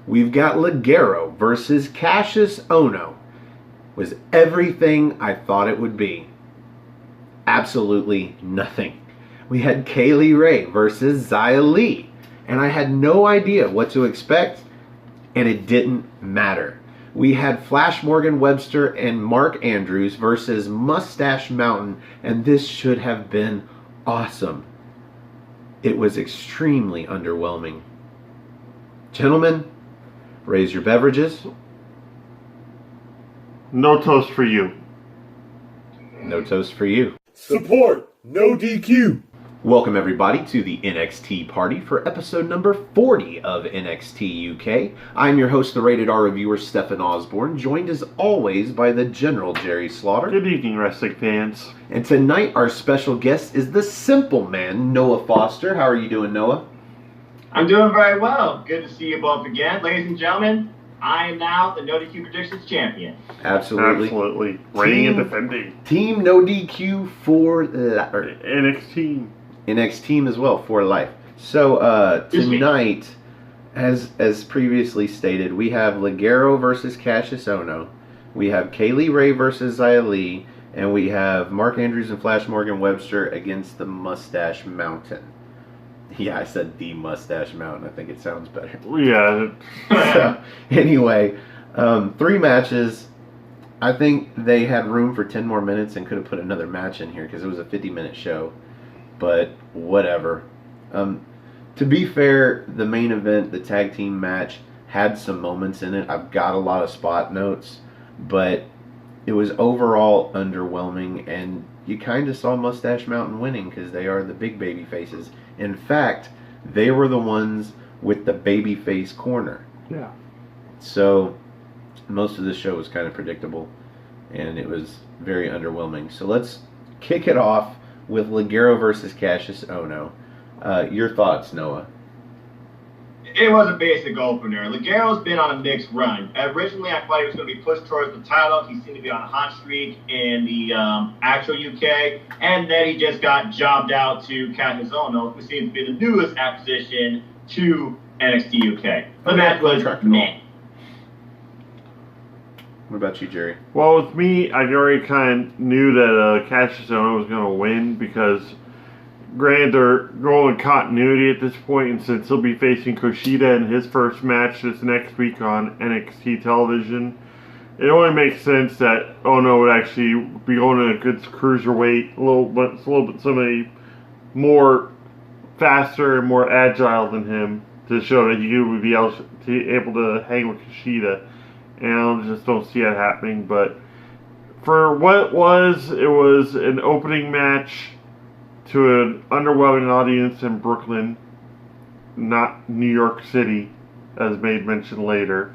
we've got Leggero versus Cassius Ono. Was everything I thought it would be. Absolutely nothing. We had Kaylee Ray versus Xia Li, and I had no idea what to expect, and it didn't matter. We had Flash Morgan Webster and Mark Andrews versus Mustache Mountain, and this should have been awesome. It was extremely underwhelming. Gentlemen, raise your beverages. No toast for you. No toast for you. Support, no DQ. Welcome everybody to the NXT party for episode number 40 of NXT UK. I'm your host, the Rated R reviewer, Stefan Osborne, joined as always by the General Jerry Slaughter. Good evening, wrestling fans. And tonight our special guest is the Simple Man, Noah Foster. How are you doing, Noah? I'm doing very well. Good to see you both again. Ladies and gentlemen, I am now the No DQ Predictions champion. Absolutely. Reigning and defending. Team No DQ for NXT. NXT team as well for life. So tonight, as previously stated, we have Leggero versus Cassius Ono. We have Kaylee Ray versus Xia Li. And we have Mark Andrews and Flash Morgan Webster against the Mustache Mountain. Yeah, I said the Mustache Mountain. I think it sounds better. Yeah. So, anyway, 3 matches. I think they had room for 10 more minutes and could have put another match in here because it was a 50-minute show. But whatever. To be fair, the main event, the tag team match, had some moments in it. I've got a lot of spot notes, but it was overall underwhelming, and you kind of saw Mustache Mountain winning because they are the big baby faces. In fact, they were the ones with the baby face corner. Yeah. So most of the show was kind of predictable, and it was very underwhelming. So let's kick it off with Leggero versus Cassius Ono. Your thoughts, Noah? It was a basic opener. Leggero's been on a mixed run. Originally, I thought he was going to be pushed towards the title. He seemed to be on a hot streak in the actual UK. And then he just got jobbed out to Cassius Ono, who seems to be the newest acquisition to NXT UK. The match was meh. What about you, Jerry? Well, with me, I already kind of knew that Cassius Ono was going to win because, granted, they're going continuity at this point, and since he'll be facing Kushida in his first match this next week on NXT television, it only makes sense that Ono would actually be going to a good cruiserweight, a little bit somebody more faster and more agile than him to show that he would be able to hang with Kushida. And I just don't see it happening. But for what it was an opening match to an underwhelming audience in Brooklyn, not New York City, as made mention later.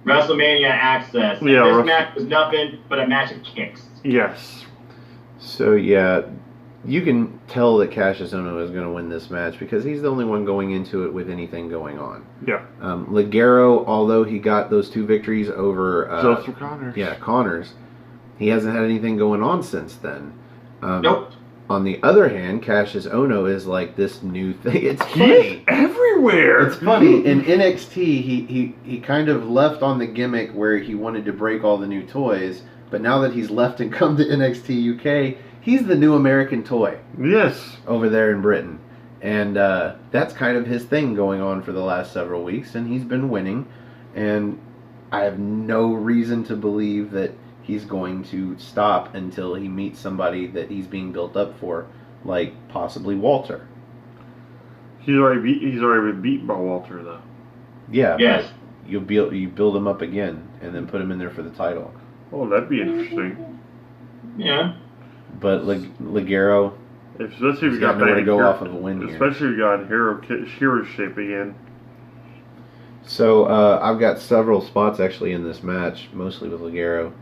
WrestleMania access. Yeah, this match was nothing but a match of kicks. Yes. So, yeah, you can tell that Cassius Ono is going to win this match because he's the only one going into it with anything going on. Yeah. Leggero, although he got those 2 victories over Joseph Connors. Yeah, Connors, he hasn't had anything going on since then. Nope. On the other hand, Cassius Ono is like this new thing. It's He's funny. everywhere. It's funny. In NXT, he kind of left on the gimmick where he wanted to break all the new toys, but now that he's left and come to NXT UK, he's the new American toy. Yes. Over there in Britain. And that's kind of his thing going on for the last several weeks, and he's been winning. And I have no reason to believe that he's going to stop until he meets somebody that he's being built up for, like possibly Walter. He's already been beaten by Walter, though. Yeah. Yes. You build him up again and then put him in there for the title. Oh, that'd be interesting. Yeah. But Leggero, Especially if you got nowhere to go off of a win here. Especially if you got hero shape again. So I've got several spots actually in this match, mostly with Leggero.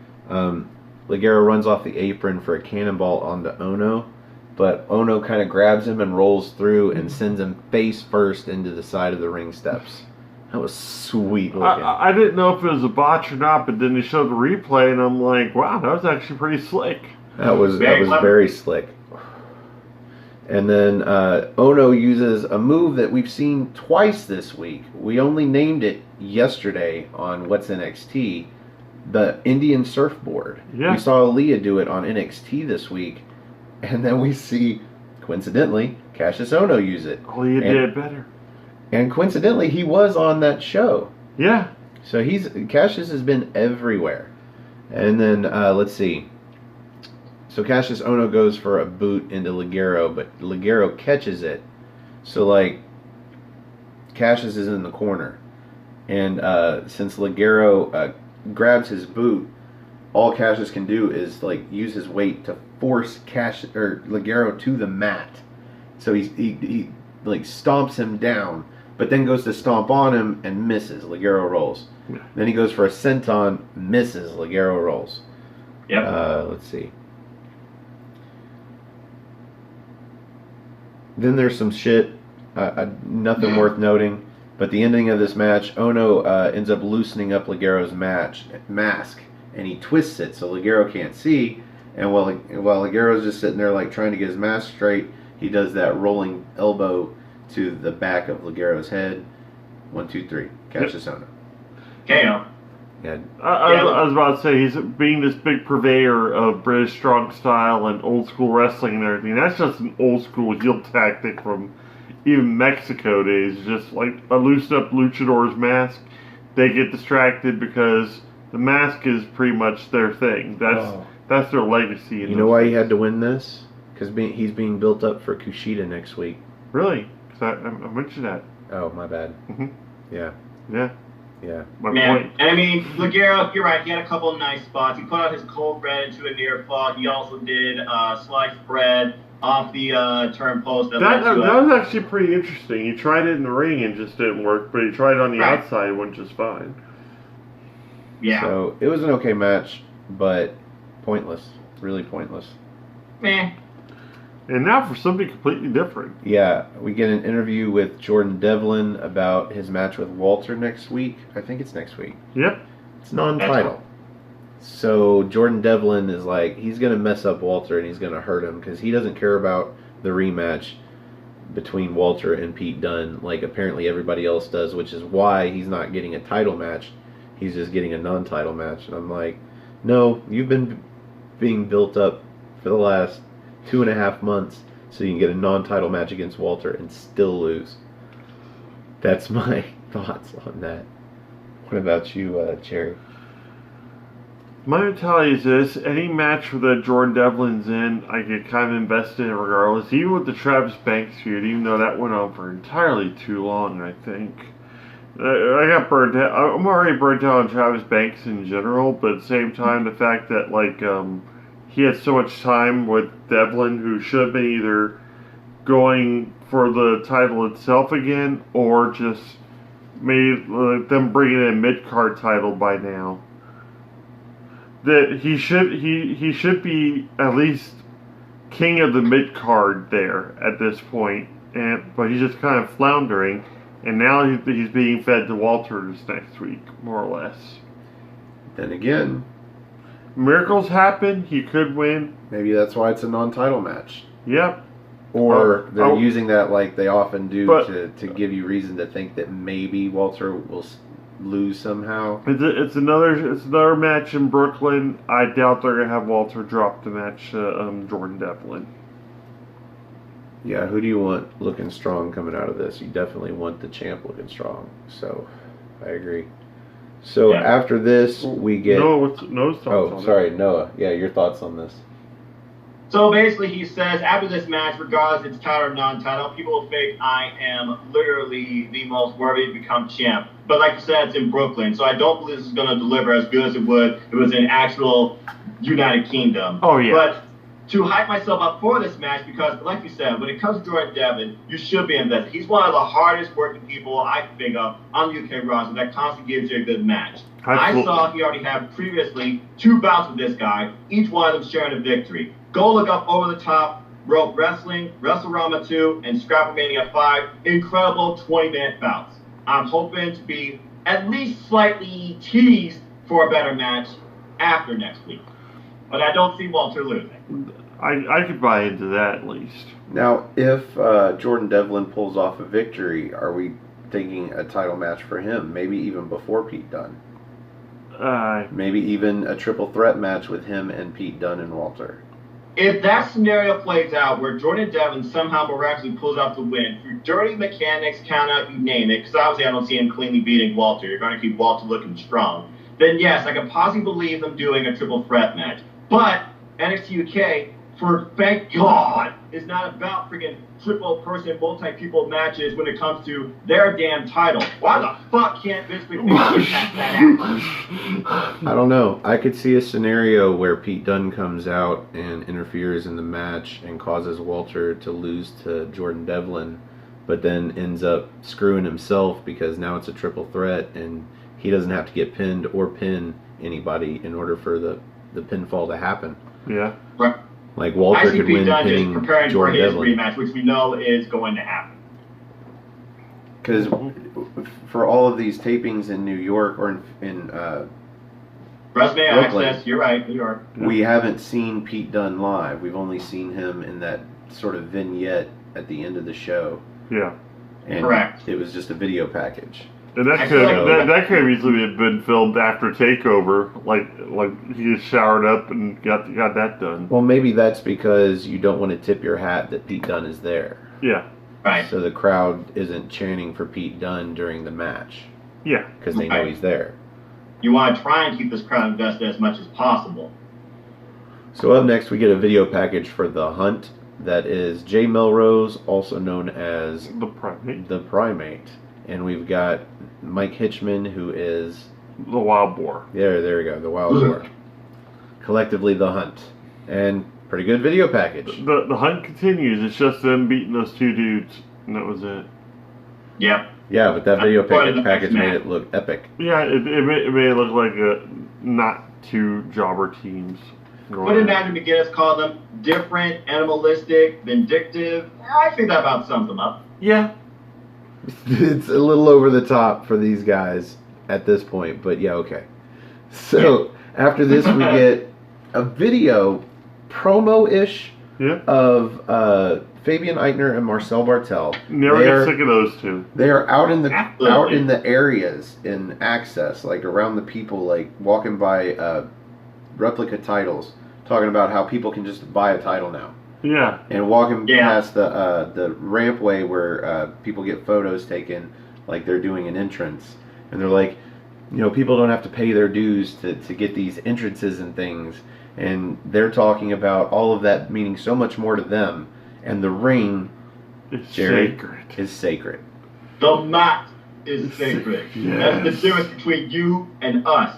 Leggero runs off the apron for a cannonball onto Ono, but Ono kind of grabs him and rolls through and sends him face first into the side of the ring steps. That was sweet looking. I didn't know if it was a botch or not, but then they showed the replay, and I'm like, wow, that was actually pretty slick. That was very slick. And then Ono uses a move that we've seen twice this week. We only named it yesterday on What's NXT, the Indian surfboard. Yeah. We saw Aaliyah do it on NXT this week. And then we see, coincidentally, Cassius Ono use it. Aaliyah did it better. And coincidentally, he was on that show. Yeah. So Cassius has been everywhere. And then, let's see. So Cassius Ono goes for a boot into Leggero, but Leggero catches it. So, like, Cassius is in the corner. And since Leggero grabs his boot, all Cassius can do is, like, use his weight to force Leggero to the mat. So he like, stomps him down, but then goes to stomp on him and misses. Leggero rolls. Yeah. Then he goes for a senton, misses. Leggero rolls. Yep. Let's see. Then there's some shit, nothing worth noting. But the ending of this match, Ono ends up loosening up Leggero's mask, and he twists it so Leggero can't see. And while Leggero's just sitting there, like, trying to get his mask straight, he does that rolling elbow to the back of Leggero's head. 1, 2, 3. Cassius Ono. KO. Yeah. I was about to say, he's being this big purveyor of British strong style and old school wrestling and everything. That's just an old school heel tactic from even Mexico days. Just like a loosened up luchador's mask, they get distracted because the mask is pretty much their thing. That's their legacy. You know why he had to win this? Because he's being built up for Kushida next week. Really? Because I mentioned that. Oh, my bad. Mm-hmm. Yeah. Yeah. Yeah. My Man, point. and I mean, Leggero, you're right. He had a couple of nice spots. He put out his cold bread into a near fall. He also did sliced bread off the turn post. That was actually pretty interesting. He tried it in the ring and just didn't work, but he tried it on the outside and went just fine. Yeah. So it was an okay match, but pointless. Really pointless. Man. And now for something completely different. Yeah, we get an interview with Jordan Devlin about his match with Walter next week. I think it's next week. Yep. It's non-title. So Jordan Devlin is like, he's going to mess up Walter and he's going to hurt him because he doesn't care about the rematch between Walter and Pete Dunne like apparently everybody else does, which is why he's not getting a title match. He's just getting a non-title match. And I'm like, no, you've been being built up for the last 2.5 months so you can get a non-title match against Walter and still lose. That's my thoughts on that. What about you, Cherry? My mentality is this: any match that Jordan Devlin's in, I get kind of invested in regardless. Even with the Travis Banks feud, even though that went on for entirely too long, I think. I got burnt out. I'm already burnt out on Travis Banks in general, but at the same time, the fact that, like, he had so much time with Devlin, who should have been either going for the title itself again or just made them bring in a mid-card title by now. That he should be at least king of the mid-card there at this point, but he's just kind of floundering, and now he's being fed to Walters next week, more or less. Then again, miracles happen. He could win. maybe that's why it's a non-title match. Yep. Or they're using that like they often do but, to give you reason to think that maybe Walter will lose somehow. It's another match in Brooklyn. I doubt they're gonna have Walter drop the match Jordan Devlin. Yeah, who do you want looking strong coming out of this? You definitely want the champ looking strong. So, I agree. So after this, we get Noah's thoughts on sorry, Noah. Yeah, your thoughts on this? So basically, he says, after this match, regardless if it's title or non-title, people will think I am literally the most worthy to become champ. But like you said, it's in Brooklyn, so I don't believe this is going to deliver as good as it would if it was in actual United Kingdom. Oh, yeah. But to hype myself up for this match, because like you said, when it comes to Jordan Devlin, you should be invested. He's one of the hardest working people I can think of on the UK roster that constantly gives you a good match. Absolutely. I saw he already had previously 2 bouts with this guy, each one of them sharing a victory. Go look up Over the Top Rope Wrestling, WrestleRama 2, and Scrapomania 5. Incredible 20-minute bouts. I'm hoping to be at least slightly teased for a better match after next week. But I don't see Walter losing. I could buy into that at least. Now, if Jordan Devlin pulls off a victory, are we thinking a title match for him? Maybe even before Pete Dunne. Maybe even a triple threat match with him and Pete Dunne and Walter. If that scenario plays out where Jordan Devlin somehow miraculously pulls off the win through dirty mechanics, count out, you name it, because obviously I don't see him cleanly beating Walter. You're going to keep Walter looking strong. Then yes, I can possibly believe them doing a triple threat match. But NXT UK, for thank God, is not about freaking triple-person, multi-people matches when it comes to their damn title. Why the fuck can't Vince McMahon get past that act? I don't know. I could see a scenario where Pete Dunne comes out and interferes in the match and causes Walter to lose to Jordan Devlin, but then ends up screwing himself because now it's a triple threat and he doesn't have to get pinned or pin anybody in order for the pinfall to happen. Yeah. Right. Like Walter I see could Pete win Dunne just pinning preparing Jordan for his Devlin. rematch, which we know is going to happen. Because for all of these tapings in New York or in WrestleMania Brooklyn, Access, you're right, New York. we haven't seen Pete Dunne live. We've only seen him in that sort of vignette at the end of the show. Yeah. And Correct. it was just a video package. And that I could feel like- that could have easily been filmed after Takeover, like he just showered up and got that done. Well, maybe that's because you don't want to tip your hat that Pete Dunne is there. Yeah, Right. So the crowd isn't chanting for Pete Dunne during the match yeah. because they know Right. he's there. You want to try and keep this crowd invested as much as possible. So up next, we get a video package for The Hunt. That is Jay Melrose, also known as The primate, the Primate. And we've got Mike Hitchman, who is... the wild boar. There we go, the Wild Boar. Collectively, The Hunt. And pretty good video package. The hunt continues. It's just them beating those two dudes, and that was it. Yep. Yeah, but that video Part of the package next made match. it look epic. Yeah, it made it look like a not two jobber teams. What did Andrew McGinnis call them? Different, animalistic, vindictive. I think that about sums them up. Yeah. It's a little over the top for these guys at this point, but yeah, okay. So after this, we get a video promo-ish Yeah. of Fabian Eichner and Marcel Bartel. Never They get are- sick of those two. They are out in the Absolutely. areas in Access, like around the people, like walking by replica titles, talking about how people can just buy a title now. Yeah. And walking Yeah. past the rampway where people get photos taken, like they're doing an entrance, and they're like, you know, people don't have to pay their dues to get these entrances and things, and they're talking about all of that meaning so much more to them, and the ring, It's Jerry, sacred. is sacred. The mat is sacred. Yes. That's the difference between you and us.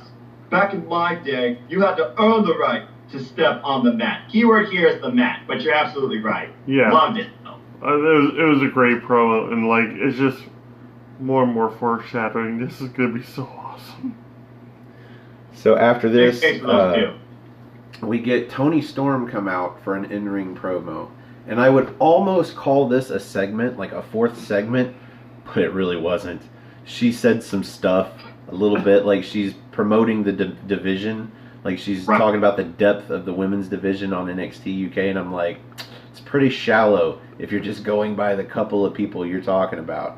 Back in my day, you had to earn the right to step on the mat. Keyword here is the mat, but you're absolutely right. Yeah. Loved it, though. It was a great promo, and like it's just more and more foreshadowing. This is gonna be so awesome. So after this, Thanks for those two. we get Toni Storm come out for an in-ring promo. And I would almost call this a segment, like a fourth segment, but it really wasn't. She said some stuff a little bit, like she's promoting the division, like she's Right. talking about the depth of the women's division on NXT UK, and I'm like, it's pretty shallow if you're just going by the couple of people you're talking about.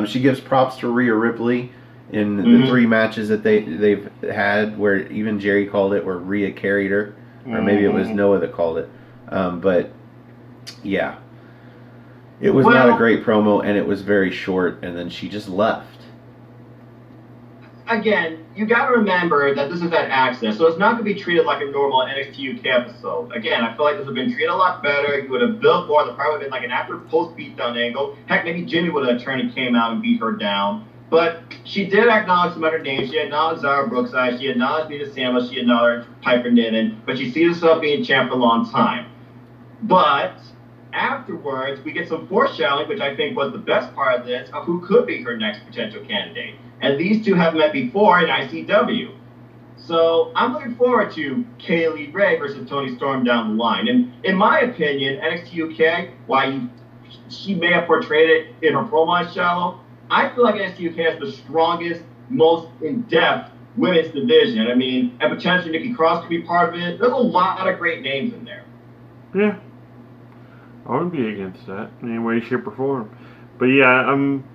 She gives props to Rhea Ripley in the 3 matches that they've had, where even Jerry called it, where Rhea carried her, or maybe it was Noah that called it. But yeah, it was not a Well- great promo, and it was very short, and then she just left. Again, you got to remember that this is at Access, so it's not going to be treated like a normal NXT UK episode. Again, I feel like this would have been treated a lot better. You would have built more. There probably would have been like an after post beatdown angle. Heck, maybe Jimmy would have turned and came out and beat her down. But she did acknowledge some other names. She acknowledged Zara Brookside. She acknowledged Nina Samuels. She acknowledged Piper Niven. But she sees herself being champ for a long time. But afterwards, we get some foreshadowing, which I think was the best part of this, of who could be her next potential candidate. And these two have met before in ICW. So I'm looking forward to Kaylee Ray versus Toni Storm down the line. And in my opinion, NXT UK, while she may have portrayed it in her promo as shallow, I feel like NXT UK has the strongest, most in-depth women's division. I mean, and potentially Nikki Cross could be part of it. There's a lot of great names in there. Yeah. I wouldn't be against that in any way, shape, or form. But yeah, I'm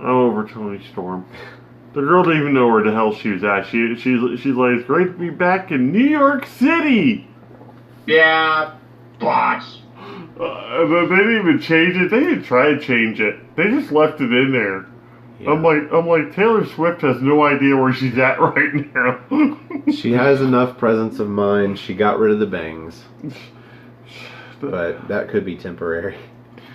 over Toni Storm. The girl didn't even know where the hell she was at. She's like, it's great to be back in New York City. Yeah, botch. They didn't even change it. They didn't try to change it. They just left it in there. Yeah. I'm like Taylor Swift has no idea where she's at right now. She has enough presence of mind. She got rid of the bangs, but that could be temporary.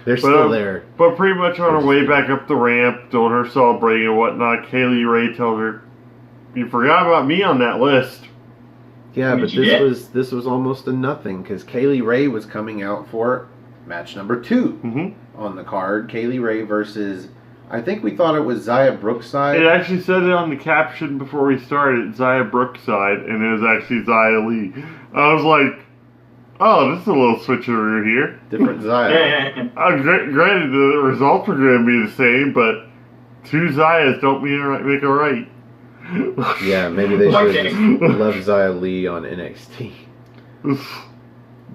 They're still there. But pretty much on her way back up the ramp, doing her celebrating and whatnot, Kaylee Ray told her, "You forgot about me on that list." Yeah, but this was almost a nothing because Kaylee Ray was coming out for match number 2 on the card. Kaylee Ray versus, I think we thought it was Xia Brookside. It actually said it on the caption before we started, Xia Brookside, and it was actually Xia Li. I was like, oh, this is a little switcheroo here. Different Xia. Granted, the results are going to be the same, but 2 Xias don't make a right. Yeah, maybe they should have just left Xia Li on NXT.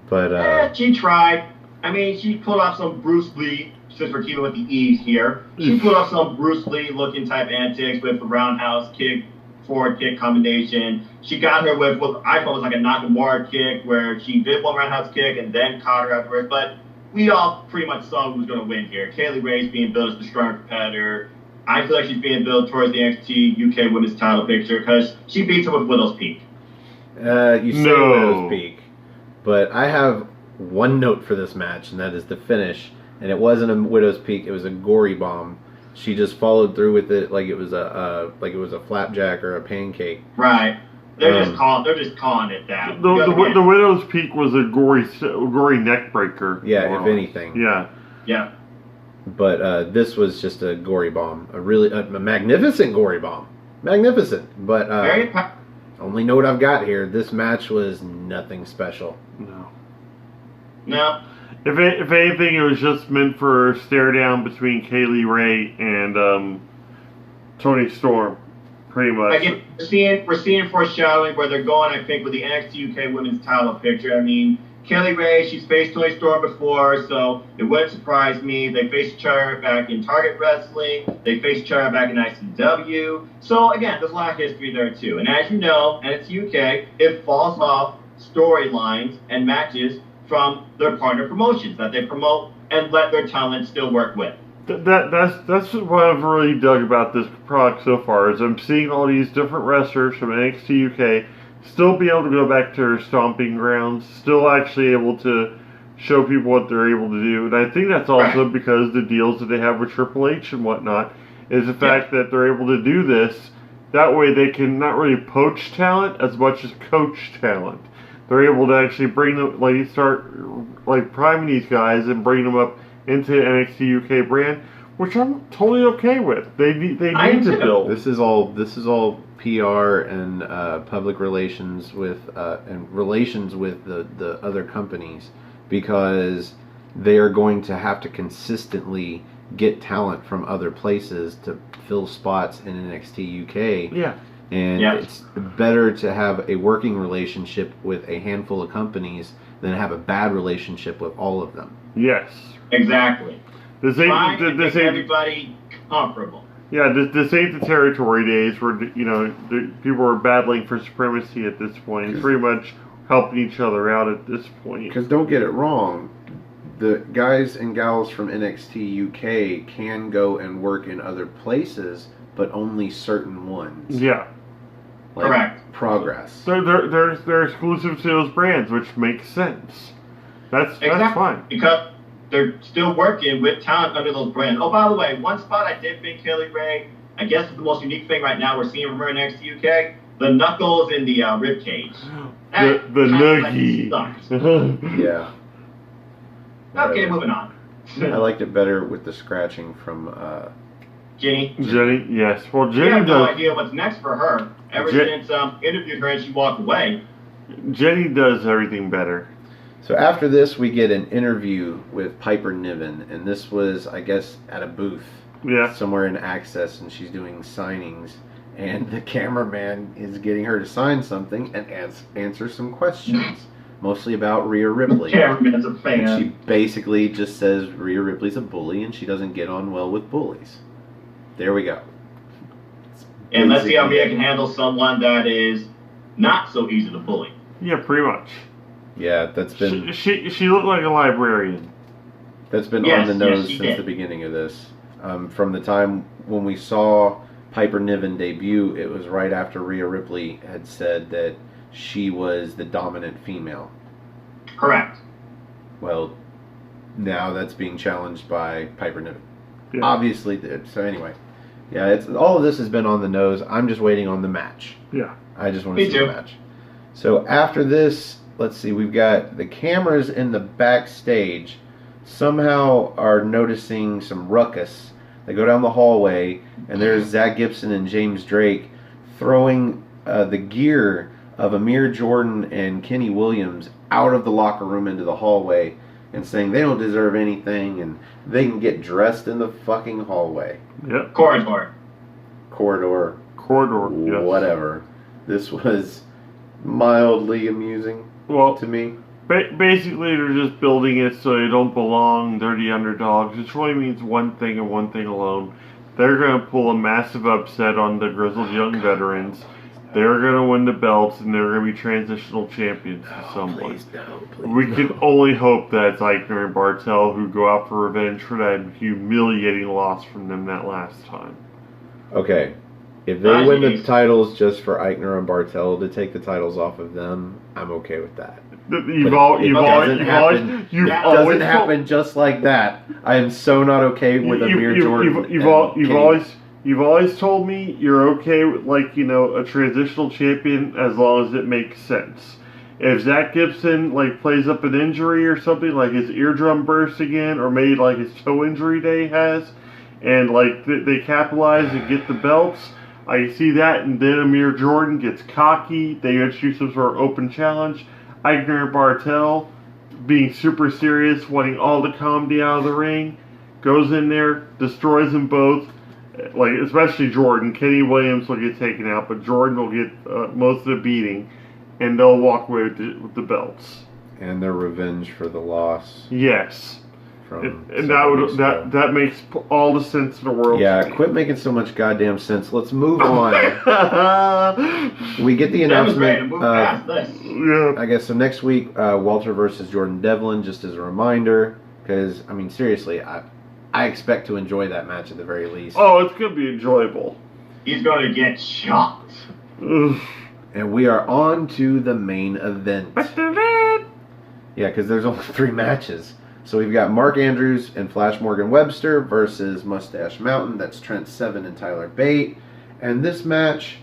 But she tried. I mean, she pulled off some Bruce Lee, since we're keeping with the E's here. She pulled off some Bruce Lee looking type antics with the roundhouse kick, forward kick combination. She got her with what I thought was like a Nakamura kick, where she did one roundhouse kick and then caught her afterwards. But we all pretty much saw who was going to win here. Kaylee Ray's being billed as the stronger competitor. I feel like she's being billed towards the NXT UK Women's title picture because she beats her with Widow's Peak. You say Widow's Peak, but I have one note for this match, and that is the finish. And it wasn't a Widow's Peak; it was a gory bomb. She just followed through with it like it was a flapjack or a pancake. Right. They're just calling it that. The Widow's Peak was a gory neck breaker. Yeah, if anything. Yeah. Yeah. But this was just a gory bomb, a magnificent gory bomb, magnificent. But only note I've got here: this match was nothing special. No. If anything, it was just meant for a stare down between Kaylee Ray and Toni Storm, pretty much. Again, we're seeing foreshadowing where they're going. I think with the NXT UK Women's title picture. I mean, Kaylee Ray, she's faced Toni Storm before, so it wouldn't surprise me. They faced each other back in Target Wrestling. They faced each other back in ICW. So again, there's a lot of history there too. And as you know, NXT UK, it falls off storylines and matches from their partner promotions that they promote and let their talent still work with. That's what I've really dug about this product so far is I'm seeing all these different wrestlers from NXT UK still be able to go back to their stomping grounds, still actually able to show people what they're able to do. And I think that's also because the deals that they have with Triple H and whatnot is the fact that they're able to do this. That way they can not really poach talent as much as coach talent. They're able to actually bring them, start priming these guys and bring them up into the NXT UK brand, which I'm totally okay with. They need to build. This is all PR and public relations with the other companies, because they are going to have to consistently get talent from other places to fill spots in NXT UK. Yeah. And it's better to have a working relationship with a handful of companies than have a bad relationship with all of them. Yes. Exactly. This ain't everybody comparable. Yeah, this ain't the territory days where people are battling for supremacy at this point. It's pretty much helping each other out at this point. Because don't get it wrong, the guys and gals from NXT UK can go and work in other places, but only certain ones. Yeah. Correct. Progress. They're exclusive to those brands, which makes sense. That's fine. Because they're still working with talent under those brands. Oh, by the way, one spot I did think Kaylee Ray, I guess is the most unique thing right now we're seeing from her in NXT UK, the knuckles in the rib cage. The nuggy. Yeah. Okay, moving on. I liked it better with the scratching from Jenny, yes. Well, Jenny we have no idea what's next for her. Ever since interviewed her and she walked away. Jenny does everything better. So after this, we get an interview with Piper Niven, and this was, I guess, at a booth somewhere in Access, and she's doing signings, and the cameraman is getting her to sign something and answer some questions. mostly about Rhea Ripley. Cameraman's a fan. And she basically just says Rhea Ripley's a bully and she doesn't get on well with bullies. There we go. And let's see how Rhea can handle someone that is not so easy to bully. Yeah, pretty much. Yeah, that's been... She looked like a librarian. That's been on the nose since the beginning of this. From the time when we saw Piper Niven debut, it was right after Rhea Ripley had said that she was the dominant female. Correct. Well, now that's being challenged by Piper Niven. Yeah. Obviously, so anyway. Yeah, it's all of this has been on the nose. I'm just waiting on the match. Yeah. I just want to see the match. So after this, let's see, we've got the cameras in the backstage somehow are noticing some ruckus. They go down the hallway, and there's Zach Gibson and James Drake throwing the gear of Amir Jordan and Kenny Williams out of the locker room into the hallway and saying they don't deserve anything and they can get dressed in the fucking hallway. Yep. Corridor. Yes. Whatever. This was mildly amusing to me. Basically, they're just building it so they don't belong. They're the underdogs. It really means one thing and one thing alone. They're going to pull a massive upset on the grizzled young veterans. They're going to win the belts, and they're going to be transitional champions to someone. We can only hope that it's Eichner and Martel who go out for revenge for that humiliating loss from them that last time. Okay. If they win the titles just for Eichner and Martel to take the titles off of them, I'm okay with that. It doesn't happen just like that. I am so not okay with Amir Jordan. You've always told me you're okay with, like, you know, a transitional champion as long as it makes sense. If Zach Gibson, like, plays up an injury or something, like his eardrum bursts again, or maybe like his toe injury that he has, and like they capitalize and get the belts, I see that, and then Amir Jordan gets cocky. They introduce some sort of open challenge. Eichner and Martel being super serious, wanting all the comedy out of the ring, goes in there, destroys them both. Like, especially Jordan. Kenny Williams will get taken out, but Jordan will get most of the beating, and they'll walk away with the belts. And their revenge for the loss. Yes. And that makes all the sense in the world. Yeah, quit making so much goddamn sense. Let's move on. We get the announcement. I guess so. Next week, Walter versus Jordan Devlin. Just as a reminder, because I mean, seriously, I expect to enjoy that match at the very least. Oh, it's gonna be enjoyable. He's gonna get shot. And we are on to the main event. Yeah, because there's only 3 matches. So we've got Mark Andrews and Flash Morgan Webster versus Mustache Mountain. That's Trent Seven and Tyler Bate. And this match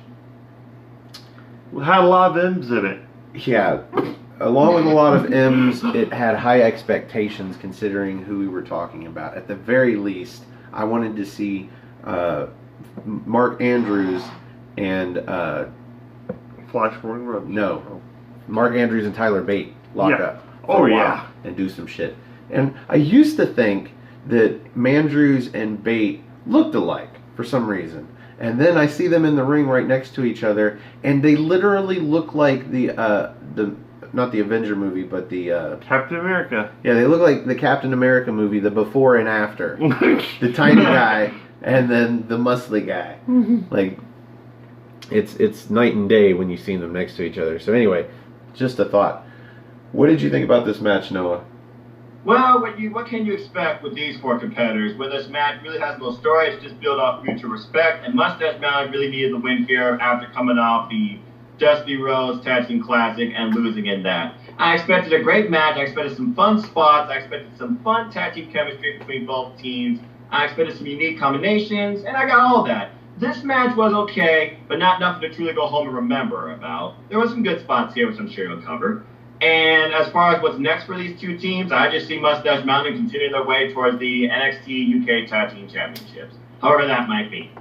had a lot of M's in it. Yeah. Along with a lot of M's, it had high expectations considering who we were talking about. At the very least, I wanted to see Mark Andrews and... Flash Morgan Webster. No. Mark Andrews and Tyler Bate lock up. And do some shit. And I used to think that Mandrews and Bate looked alike for some reason. And then I see them in the ring right next to each other, and they literally look like the not the Avenger movie, but the Captain America. Yeah, they look like the Captain America movie, the before and after. The tiny guy and then the muscly guy. Like it's night and day when you see them next to each other. So anyway, just a thought. What did you think about this match, Noah? Well, what can you expect with these 4 competitors? Where this match really has no story, it's just build off mutual respect. And Mustache Mountain really needed the win here after coming off the Dusty Rhodes Tag Team Classic and losing in that. I expected a great match. I expected some fun spots. I expected some fun tag team chemistry between both teams. I expected some unique combinations, and I got all that. This match was okay, but not nothing to truly go home and remember about. There were some good spots here, which I'm sure you'll cover. And as far as what's next for these 2 teams, I just see Mustache Mountain continuing their way towards the NXT UK Tag Team Championships. However that might be.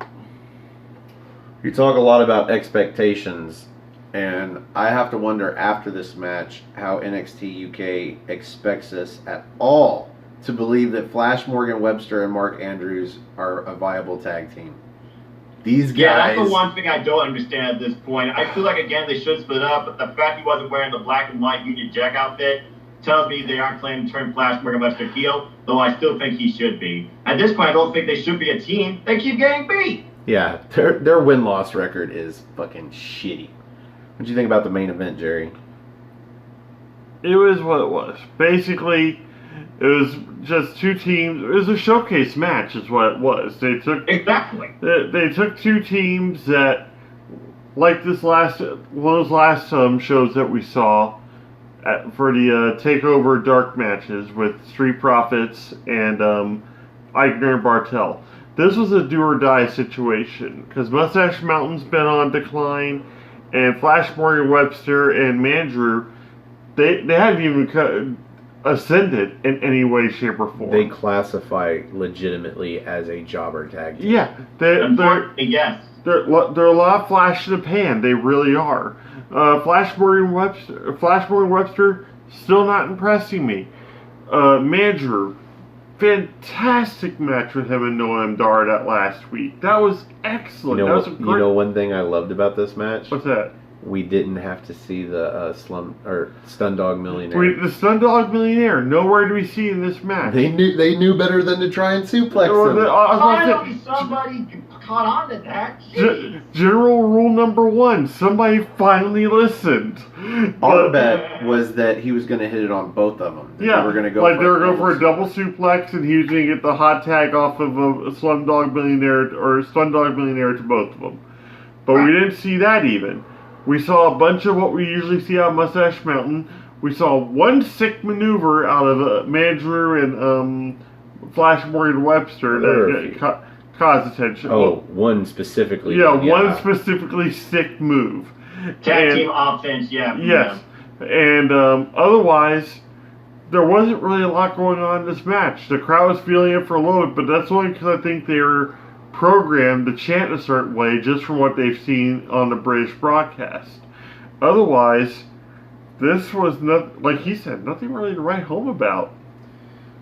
You talk a lot about expectations, and I have to wonder after this match how NXT UK expects us at all to believe that Flash Morgan Webster and Mark Andrews are a viable tag team. These guys. Yeah, that's the one thing I don't understand at this point. I feel like, again, they should split up, but the fact he wasn't wearing the black and white Union Jack outfit tells me they aren't planning to turn Flash Morgan Webster heel, though I still think he should be. At this point, I don't think they should be a team. They keep getting beat. Yeah, their win-loss record is fucking shitty. What do you think about the main event, Jerry? It was what it was. Basically, it was just two teams. It was a showcase match, is what it was. They took They took two teams that, like one of those last shows that we saw for the Takeover Dark matches with Street Profits and Eichner and Martel. This was a do-or-die situation, because Mustache Mountain's been on decline, and Flash Morgan Webster and Mandrew, they haven't even ascended in any way, shape, or form. They classify legitimately as a jobber tag team. Yeah. Yes. They're a lot of flash in the pan. They really are. Flash Morgan Webster, still not impressing me. Mandrew, fantastic match with him and Noam Dar that last week. That was excellent. You know, that was a great... you know one thing I loved about this match? What's that? We didn't have to see the Stun Dog Millionaire. The Stun Dog Millionaire. Nowhere do we see in this match. They knew better than to try and suplex him. Finally, somebody caught on to that. General rule number 1: somebody finally listened. Our bet was that he was going to hit it on both of them. Yeah, they were going to go. Like they were going for a double suplex, and he was going to get the hot tag off of a Slumdog Millionaire or Slumdog Millionaire to both of them. But we didn't see that even. We saw a bunch of what we usually see out of Mustache Mountain. We saw one sick maneuver out of Mandrew and Flash Morgan Webster that caused attention. Oh, one specifically. Yeah, one specifically sick move. Tag team offense, yeah. Yes. And otherwise, there wasn't really a lot going on in this match. The crowd was feeling it for a little bit, but that's only because I think they were programmed to chant a certain way just from what they've seen on the British broadcast. Otherwise, this was not, like he said, nothing really to write home about.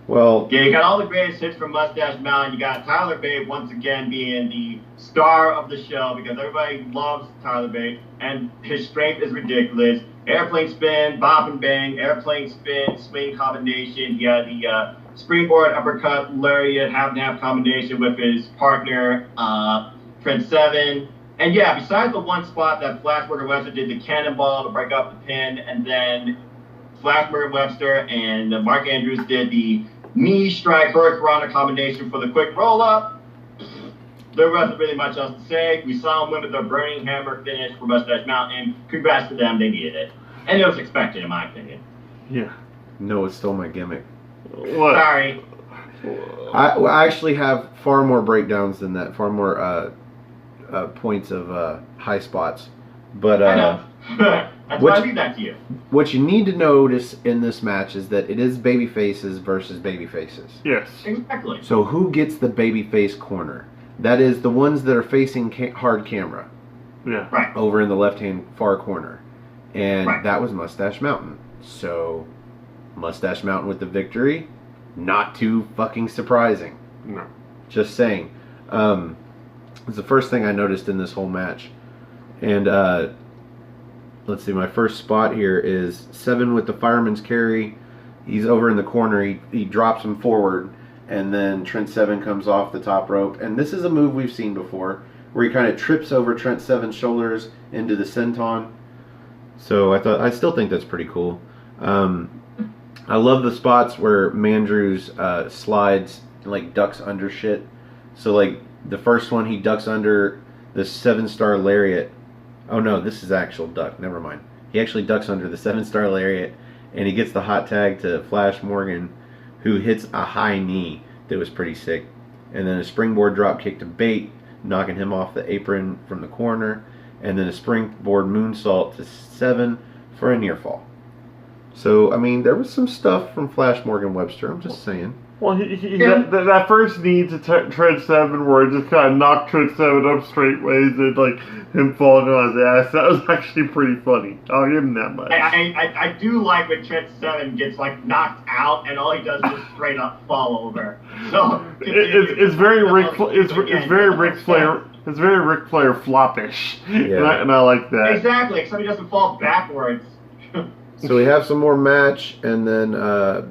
Well, yeah, you got all the greatest hits from Mustache Mountain. You got Tyler Bate once again being the star of the show because everybody loves Tyler Bate, and his strength is ridiculous. Airplane spin, bop and bang, airplane spin, swing combination. He had the springboard, uppercut, lariat, half-and-half combination with his partner, Trent Seven. And yeah, besides the one spot that Flash Morgan Webster did the cannonball to break up the pin, and then Flash Morgan Webster and Mark Andrews did the knee strike hurricanrana combination for the quick roll-up. There wasn't really much else to say. We saw them win with the Burning Hammer finish for Mustache Mountain. Congrats to them, they needed it. And it was expected, in my opinion. Yeah. Noah stole my gimmick. What? Sorry. I actually have far more breakdowns than that, far more points of high spots. But I know. That's why I leave that to you. What you need to notice in this match is that it is baby faces versus baby faces. Yes. Exactly. So who gets the baby face corner? That is the ones that are facing hard camera. Yeah. Right. Over in the left-hand far corner. And that was Mustache Mountain. So Mustache Mountain with the victory. Not too fucking surprising. No. Just saying. It's the first thing I noticed in this whole match. And let's see, my first spot here is Seven with the fireman's carry. He's over in the corner. He drops him forward. And then Trent Seven comes off the top rope. And this is a move we've seen before, where he kind of trips over Trent Seven's shoulders into the senton. So I still think that's pretty cool. I love the spots where Mandrews slides and like ducks under shit. So like the first one, he ducks under the 7-star lariat. Oh no, this is actual duck. Never mind. He actually ducks under the 7-star lariat, and he gets the hot tag to Flash Morgan, who hits a high knee that was pretty sick. And then a springboard drop kick to Bate, knocking him off the apron from the corner. And then a springboard moonsault to Seven for a near fall. So, I mean, there was some stuff from Flash Morgan Webster, I'm just saying. Well, that first knee to Trent Seven where it just kind of knocked Trent Seven up straight ways and like him falling on his ass. That was actually pretty funny. I'll give him that much. I do like when Trent Seven gets like knocked out and all he does is just straight up fall over. So it's very Ric Flair. It's very Ric Flair floppish, Yeah. and I like that. Exactly, except he doesn't fall backwards. So we have some more match, and then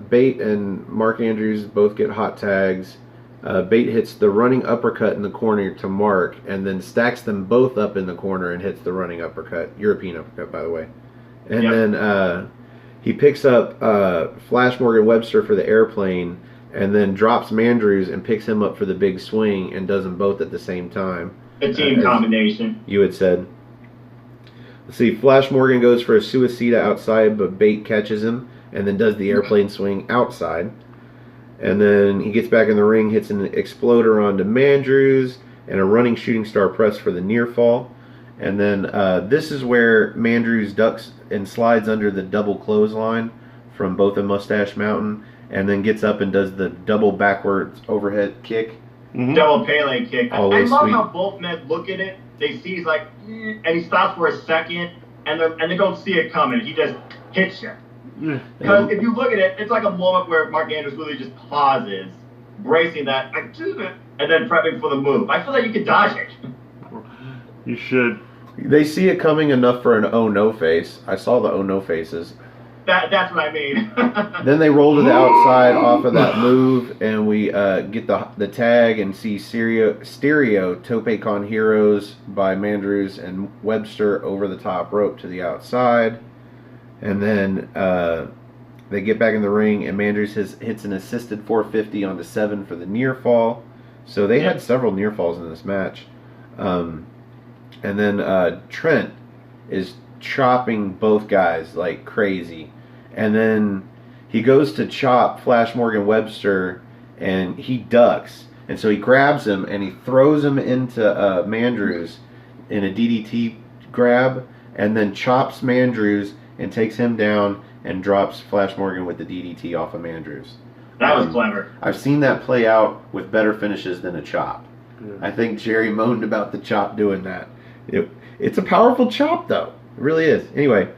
Bate and Mark Andrews both get hot tags. Bate hits the running uppercut in the corner to Mark, and then stacks them both up in the corner and hits the running uppercut, European uppercut, by the way. And then he picks up Flash Morgan Webster for the airplane, and then drops Mandrews and picks him up for the big swing, and does them both at the same time. The team combination. You had said. Let's see, Flash Morgan goes for a suicida outside, but Bate catches him, and then does the airplane swing outside. And then he gets back in the ring, hits an exploder onto Mandrews, and a running shooting star press for the near fall. And then this is where Mandrews ducks and slides under the double clothesline from both of Mustache Mountain, and then gets up and does the double backwards overhead kick. Double Pele kick. I Always love sweet. how both men look at it. They see he's like, and he stops for a second, and they don't see it coming. He just hits you. Because if you look at it, it's like a moment where Mark Andrews really just pauses, bracing that, and then prepping for the move. I feel like you could dodge it. You should. They see it coming enough for an oh no face. I saw the oh no faces. That's what I mean. Then they roll to the outside off of that move, and we get the tag and see Stereo Tope Con Heroes by Mandrews and Webster over the top rope to the outside. And then they get back in the ring, and Mandrews hits an assisted 450 onto 7 for the near fall. So they had several near falls in this match. And then Trent is chopping both guys like crazy. And then he goes to chop Flash Morgan Webster, and he ducks. And so he grabs him, and he throws him into Mandrews in a DDT grab, and then chops Mandrews and takes him down and drops Flash Morgan with the DDT off of Mandrews. That was clever. I've seen that play out with better finishes than a chop. I think Jerry moaned about the chop doing that. It's a powerful chop, though. It really is. Anyway,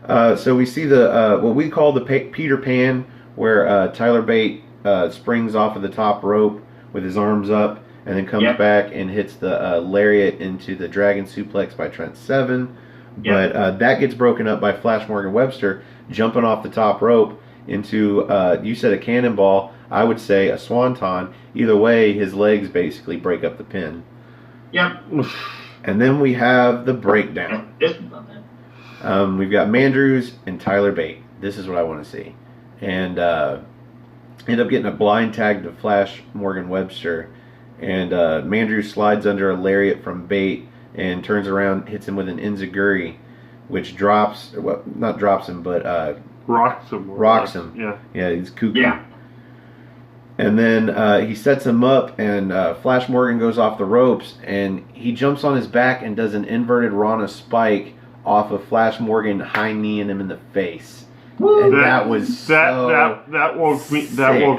so we see the what we call the Peter Pan, where Tyler Bate springs off of the top rope with his arms up, and then comes back and hits the lariat into the Dragon Suplex by Trent Seven. But that gets broken up by Flash Morgan Webster jumping off the top rope into, you said a cannonball, I would say a swanton. Either way, his legs basically break up the pin. Yep. And then we have the breakdown. This is not bad. We've got Mandrews and Tyler Bate. This is what I want to see. And end up getting a blind tag to Flash Morgan Webster. And Mandrews slides under a lariat from Bate and turns around, hits him with an enziguri, which drops, well, not drops him, but rocks him. Rocks him. Yeah, he's cuckoo. Yeah. And then he sets him up, and Flash Morgan goes off the ropes, and he jumps on his back and does an inverted Rana spike off of Flash Morgan, high kneeing him in the face. And that woke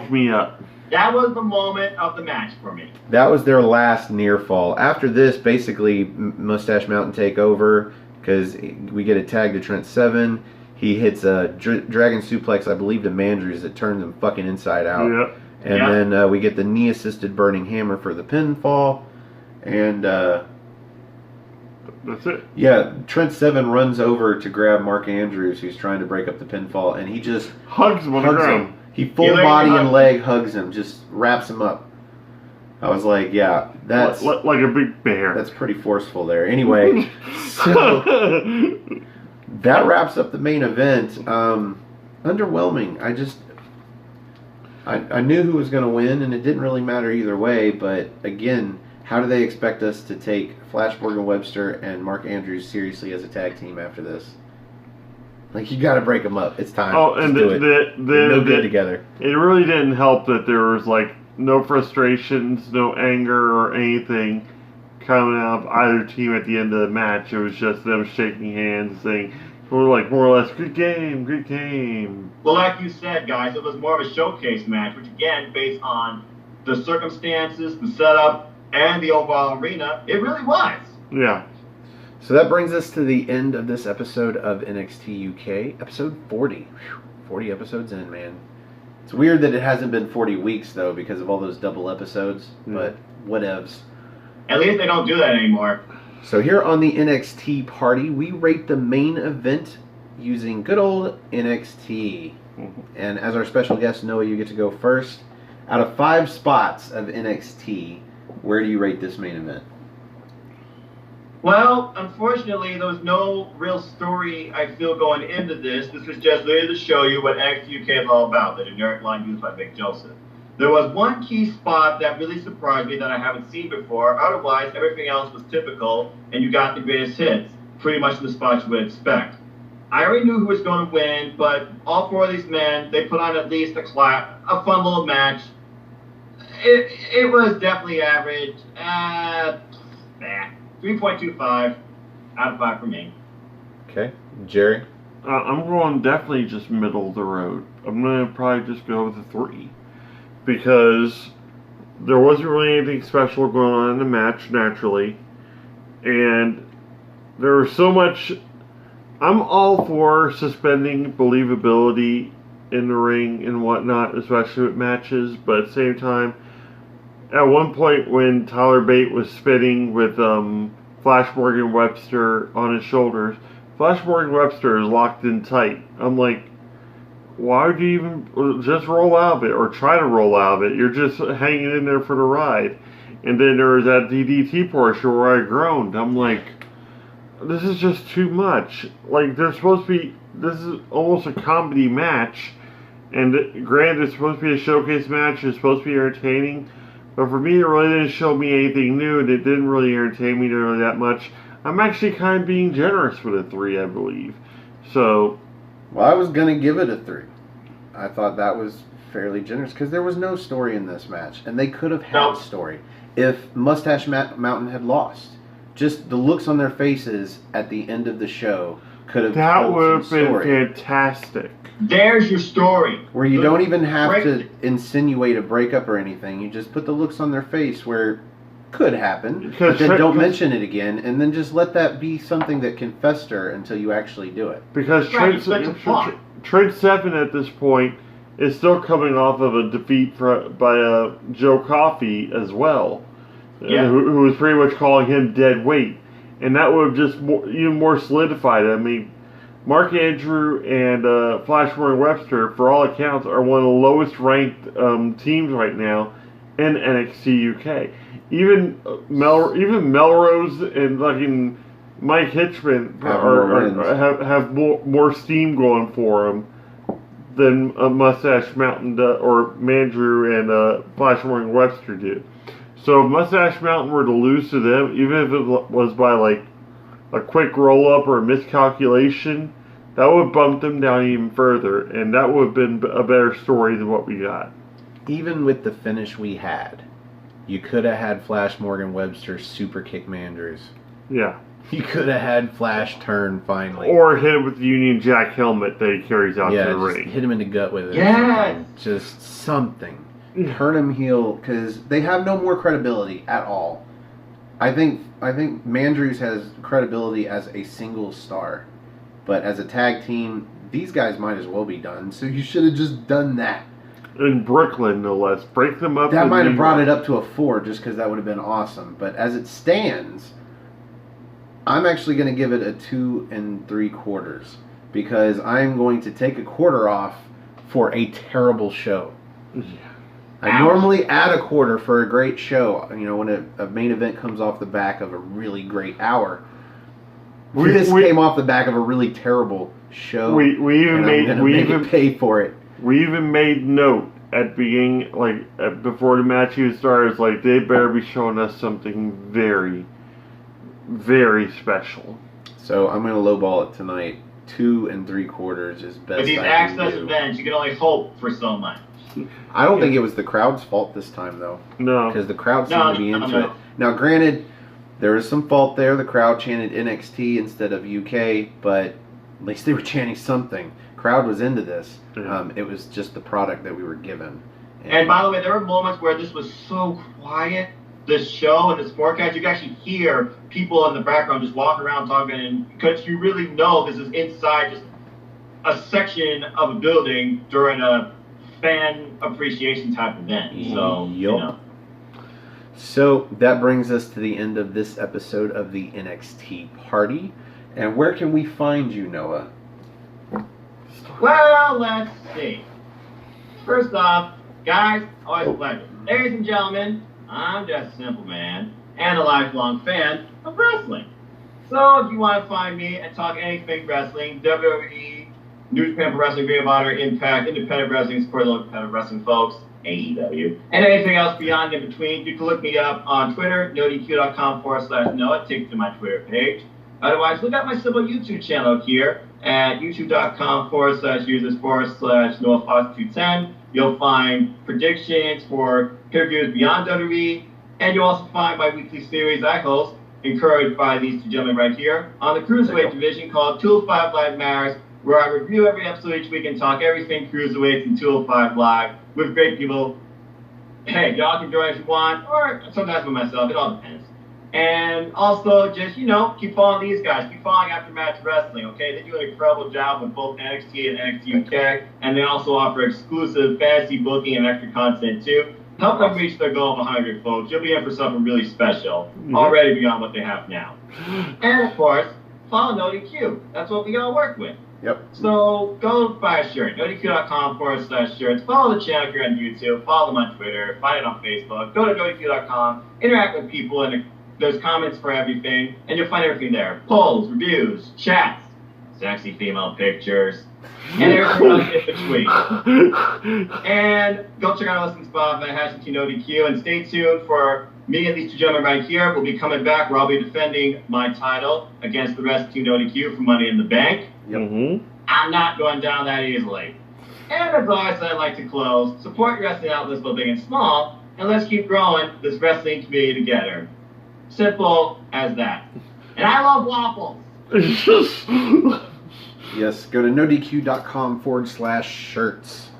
me up. That was the moment of the match for me. That was their last near fall. After this, basically, Mustache Mountain take over, because we get a tag to Trent Seven. He hits a Dragon Suplex, I believe, to Mandrews that turns him fucking inside out. Yep. And then we get the knee-assisted Burning Hammer for the pinfall. And that's it. Yeah, Trent Seven runs over to grab Mark Andrews, who's trying to break up the pinfall, and he just hugs him on the ground. Him. He full body and leg hugs him, just wraps him up. I was like, yeah, that's like a big bear. That's pretty forceful there. Anyway, so that wraps up the main event. Underwhelming. I knew who was going to win, and it didn't really matter either way. But again, how do they expect us to take Flash Morgan Webster and Mark Andrews seriously as a tag team after this? Like, you got to break them up. It's time. Oh, and They're no good together. It really didn't help that there was like no frustrations, no anger, or anything coming out of either team at the end of the match. It was just them shaking hands, saying, more or less, good game, good game. Well, like you said, guys, it was more of a showcase match, which again, based on the circumstances, the setup, and the overall arena, it really was. Yeah. So that brings us to the end of this episode of NXT UK, episode 40. Whew, 40 episodes in, man. It's weird that it hasn't been 40 weeks, though, because of all those double episodes, but whatevs. At least they don't do that anymore. So here on the NXT party, we rate the main event using good old NXT. And as our special guest, Noah, you get to go first. Out of 5 spots of NXT, where do you rate this main event? Well, unfortunately, there was no real story, I feel, going into this. This was just really to show you what NXT UK is all about, the generic line used by Big Joseph. There was one key spot that really surprised me that I haven't seen before. Otherwise, everything else was typical, and you got the greatest hits, pretty much the spots you would expect. I already knew who was going to win, but all 4 of these men, they put on at least a fun little match. It was definitely average. 3.25 out of 5 for me. Okay. Jerry? I'm going definitely just middle of the road. I'm going to probably just go with a 3. Because there wasn't really anything special going on in the match, naturally. And there was so much... I'm all for suspending believability in the ring and whatnot, especially with matches. But at the same time, at one point when Tyler Bate was spitting with Flash Morgan Webster on his shoulders, Flash Morgan Webster is locked in tight. I'm like, why would you even just roll out of it or try to roll out of it? You're just hanging in there for the ride. And then there was that DDT portion where I groaned. I'm like, this is just too much. Like, there's supposed to be, this is almost a comedy match. And granted, it's supposed to be a showcase match. It's supposed to be entertaining. But for me, it really didn't show me anything new. And it didn't really entertain me really that much. I'm actually kind of being generous with a 3, I believe. So... Well, I was going to give it a 3. I thought that was fairly generous because there was no story in this match. And they could have had a story if Mustache Mountain had lost. Just the looks on their faces at the end of the show could have that would have been story. Fantastic. There's your story. Where you don't even have to insinuate a breakup or anything. You just put the looks on their face where could happen, but then don't mention it again, and then just let that be something that can fester until you actually do it. Because Trent Seven at this point is still coming off of a defeat by Joe Coffey as well, who was pretty much calling him dead weight, and that would have just even more solidified it. I mean, Mark Andrew and Flash Morgan Webster, for all accounts, are one of the lowest ranked teams right now in NXT UK. Even Melrose and fucking Mike Hitchman have more steam going for them than Mustache Mountain or Mandrew and Flash Morgan Webster do. So if Mustache Mountain were to lose to them, even if it was by like a quick roll up or a miscalculation, that would have bumped them down even further, and that would have been a better story than what we got. Even with the finish we had, you could have had Flash Morgan Webster super kick Mandrews. Yeah. You could have had Flash turn finally. Or hit him with the Union Jack helmet that he carries out to the ring. Hit him in the gut with it. Yes! Just something. Turn him heel, because they have no more credibility at all. I think Mandrews has credibility as a single star. But as a tag team, these guys might as well be done. So you should have just done that. In Brooklyn, no less. Break them up. That might have brought it up to a 4 just because that would have been awesome. But as it stands, I'm actually going to give it a 2 3/4 because I'm going to take a quarter off for a terrible show. Yeah. I normally add a quarter for a great show, you know, when a main event comes off the back of a really great hour. This came off the back of a really terrible show. We even pay for it. We even made note at the beginning, before the match even started, it's like they better be showing us something very, very special. So I'm going to lowball it tonight. 2 3/4 is best. With these access events, you can only hope for so much. I don't think it was the crowd's fault this time, though. No. Because the crowd seemed to be into it. Now, granted, there was some fault there. The crowd chanted NXT instead of UK, but at least they were chanting something. Crowd was into this. Yeah. It was just the product that we were given. And by the way, there were moments where this was so quiet, this show and this forecast, you can actually hear people in the background just walking around talking, and because you really know this is inside just a section of a building during a fan appreciation type event. So, you know. So that brings us to the end of this episode of the NXT party. And where can we find you, Noah? Well, let's see. First off, guys, always a pleasure. Ladies and gentlemen, I'm just a simple man and a lifelong fan of wrestling. So if you want to find me and talk anything wrestling, WWE, New Japan Pro Wrestling, Ring of Honor, Impact, Independent Wrestling, support the independent wrestling folks, AEW, and anything else beyond in between, you can look me up on Twitter, nodq.com/Noah, take you to my Twitter page. Otherwise, look at my simple YouTube channel here at youtube.com/users/NoahFox210. You'll find predictions for pay-per-views beyond WWE, and you'll also find my weekly series I host, encouraged by these two gentlemen right here, on the Cruiserweight division called 205 Live Matters, where I review every episode each week and talk everything Cruiserweights and 205 Live with great people. Hey, y'all can join if you want, or sometimes with myself, it all depends. And also, just, keep following these guys. Keep following Aftermatch Wrestling, okay? They do an incredible job with both NXT and NXT UK, and they also offer exclusive fantasy booking and extra content, too. Help them reach their goal of 100, folks. You'll be in for something really special, already beyond what they have now. And, of course, follow NoDQ. That's what we all work with. Yep. So go buy a shirt, nodq.com/shirts. Follow the channel if you're on YouTube. Follow them on Twitter. Find it on Facebook. Go to nodq.com. Interact with people, and there's comments for everything. And you'll find everything there. Polls, reviews, chats, sexy female pictures, and everything else in between. And go check out our listening spot by #NoDQ. And stay tuned for me and these two gentlemen right here. Will be coming back where I'll be defending my title against the rest of Team NoDQ for Money in the Bank. Yep. I'm not going down that easily. And as always, I'd like to close. Support your wrestling outlets, both big and small, and let's keep growing this wrestling community together. Simple as that. And I love waffles. Yes, go to nodq.com/shirts,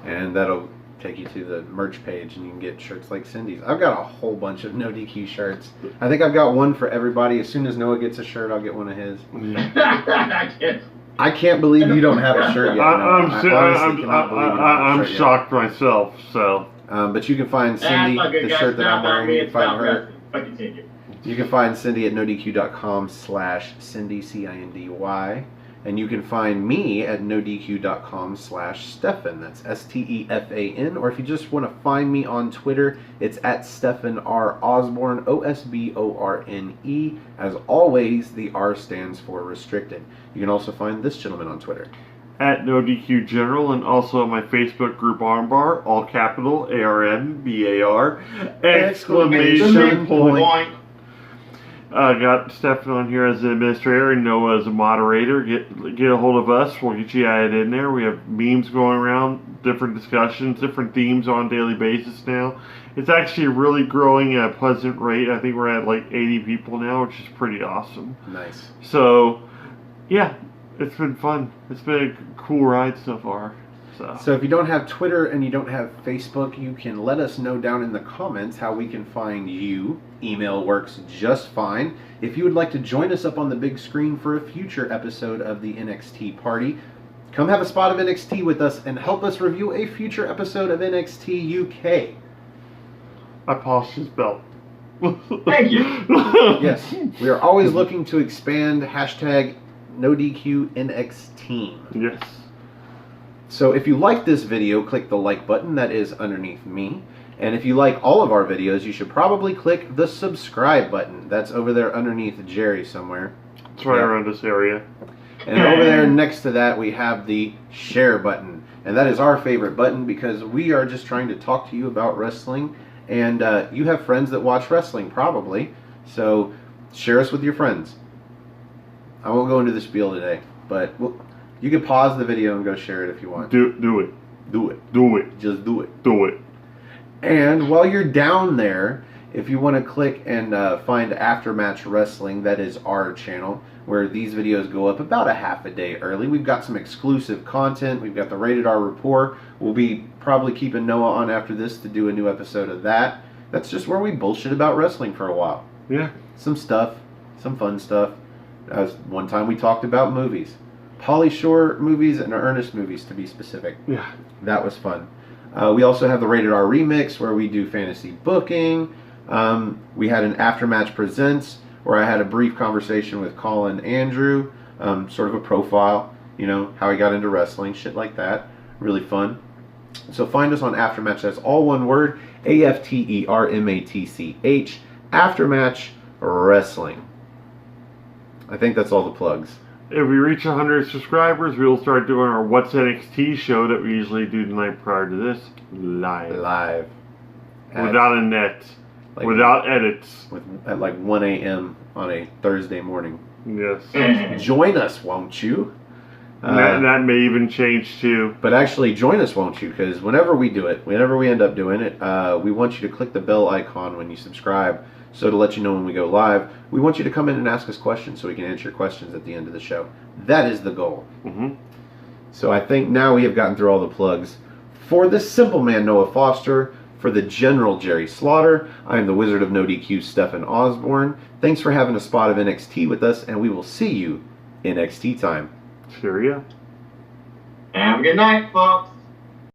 and that'll take you to the merch page, and you can get shirts like Cindy's. I've got a whole bunch of NoDQ shirts. I think I've got one for everybody. As soon as Noah gets a shirt, I'll get one of his. I can't believe you don't have a shirt yet. I'm shocked myself. So, but you can find Cindy the shirt that I'm wearing. You can find her. You can find Cindy at nodq.com/Cindy CINDY. And you can find me at nodq.com/Stefan. That's STEFAN. Or if you just want to find me on Twitter, it's at Stefan R. Osborne, OSBORNE. As always, the R stands for restricted. You can also find this gentleman on Twitter at NoDQ General, and also my Facebook group Armbar, all capital ARMBAR, exclamation point. Got Stefan on here as the administrator and Noah as a moderator. Get a hold of us. We'll get you added in there. We have memes going around, different discussions, different themes on a daily basis now. It's actually really growing at a pleasant rate. I think we're at like 80 people now, which is pretty awesome. Nice. So, yeah, it's been fun. It's been a cool ride so far. So if you don't have Twitter and you don't have Facebook, you can let us know down in the comments how we can find you. Email works just fine. If you would like to join us up on the big screen for a future episode of the NXT party, come have a spot of NXT with us and help us review a future episode of NXT UK. I polished his belt. Thank you. Yes, we are always looking to expand #NoDQNXT. Yes. So if you like this video, click the like button that is underneath me. And if you like all of our videos, you should probably click the subscribe button. That's over there underneath Jerry somewhere. It's right around this area. And over there next to that, we have the share button. And that is our favorite button because we are just trying to talk to you about wrestling. And you have friends that watch wrestling, probably. So share us with your friends. I won't go into the spiel today, but you can pause the video and go share it if you want. Do it. Do it. Do it. Just do it. Do it. And while you're down there, if you want to click and find Aftermatch Wrestling, that is our channel, where these videos go up about a half a day early. We've got some exclusive content. We've got the Rated R Report. We'll be probably keeping Noah on after this to do a new episode of that. That's just where we bullshit about wrestling for a while. Yeah. Some stuff. Some fun stuff. One time we talked about movies. Pauly Shore movies and Ernest movies, to be specific. Yeah. That was fun. We also have the Rated R Remix, where we do fantasy booking. We had an Aftermatch Presents where I had a brief conversation with Colin Andrew, sort of a profile, you know, how he got into wrestling, shit like that. Really fun. So find us on Aftermatch. That's all one word, AFTERMATCH, Aftermatch Wrestling. I think that's all the plugs. If we reach 100 subscribers, we'll start doing our What's NXT show that we usually do the night prior to this live. Without a net. Like, without edits. At like 1 a.m. on a Thursday morning. Yes. Join us, won't you? That may even change too. But actually, join us, won't you? Because whenever we do it, whenever we end up doing it, we want you to click the bell icon when you subscribe, so to let you know when we go live. We want you to come in and ask us questions so we can answer your questions at the end of the show. That is the goal. Mm-hmm. So I think now we have gotten through all the plugs. For the simple man, Noah Foster. For the General, Jerry Slaughter. I am the Wizard of No DQ, Stephen Osborne. Thanks for having a spot of NXT with us, and we will see you in NXT time. Cheerio. Have a good night, folks.